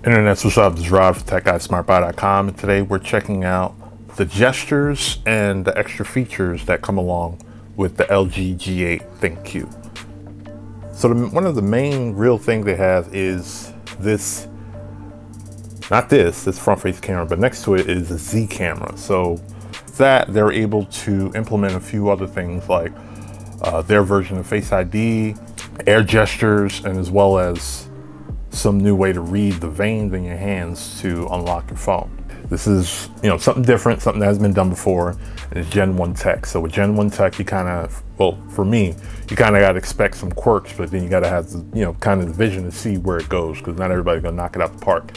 Internet's what's up, this is Rob from TechGuysSmartBuy.com, and today we're checking out the gestures and the extra features that come along with the LG G8 ThinQ. So one of the main real things they have is this, not this front-facing camera, but next to it is a Z camera. So that they're able to implement a few other things like their version of Face ID, air gestures, and as well as some new way to read the veins in your hands to unlock your phone. This is, something different, something that hasn't been done before, and it's Gen 1 tech. So with Gen 1 tech, you kind of, well, for me, you kind of got to expect some quirks, but then you got to have the, kind of the vision to see where it goes, because not everybody's going to knock it out the park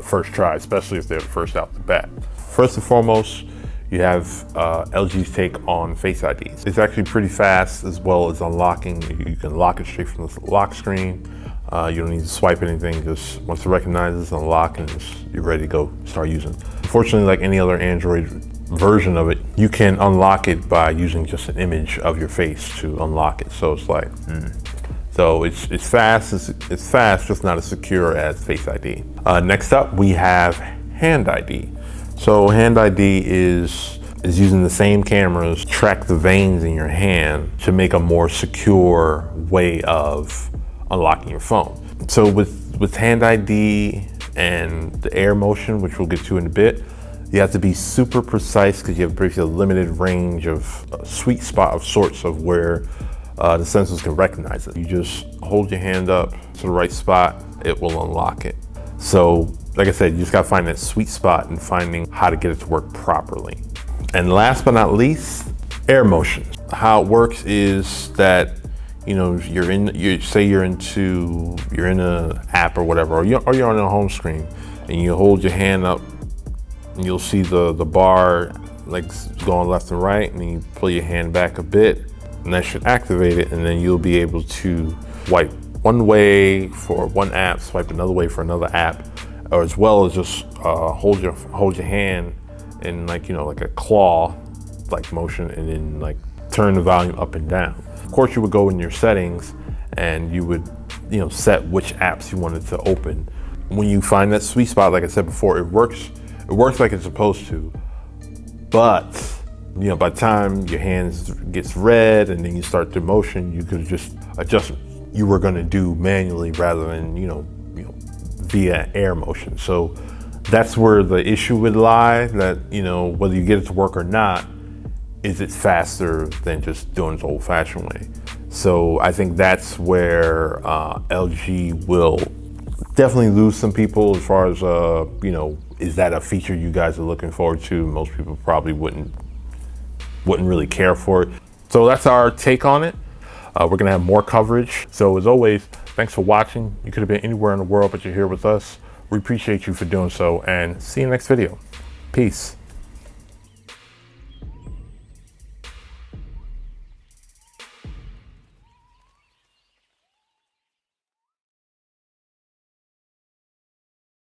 first try, especially if they're the first out the bat. First and foremost, you have LG's take on Face ID. It's actually pretty fast, as well as unlocking. You can lock it straight from the lock screen. You don't need to swipe anything. Just once it recognizes, unlock, and you're ready to go start using it. Unfortunately, like any other Android version of it, you can unlock it by using just an image of your face to unlock it. So it's like, So it's fast. It's fast, just not as secure as Face ID. Next up, we have Hand ID. So Hand ID is using the same cameras to track the veins in your hand to make a more secure way of unlocking your phone. So with Hand ID and the air motion, which we'll get to in a bit, you have to be super precise because you have basically a limited range of a sweet spot of sorts of where the sensors can recognize it. You just hold your hand up to the right spot, it will unlock it. So like I said, you just gotta find that sweet spot and finding how to get it to work properly. And last but not least, air motion. How it works is that you're in a app or whatever, or you're on a home screen, and you hold your hand up, and you'll see the bar like going left and right, and then you pull your hand back a bit, and that should activate it, and then you'll be able to swipe one way for one app, swipe another way for another app, or as well as just hold your hand in like a claw like motion, and then like turn the volume up and down. Of course, you would go in your settings and you would, set which apps you wanted to open. When you find that sweet spot, like I said before, it works like it's supposed to. But, by the time your hands gets red and then you start the motion, you could just adjust what you were going to do manually rather than, via air motion. So that's where the issue would lie, that, whether you get it to work or not, is it faster than just doing it the old-fashioned way. So I think that's where LG will definitely lose some people as far as, is that a feature you guys are looking forward to? Most people probably wouldn't really care for it. So that's our take on it. We're gonna have more coverage. So as always, thanks for watching. You could have been anywhere in the world, but you're here with us. We appreciate you for doing so, and see you next video. Peace.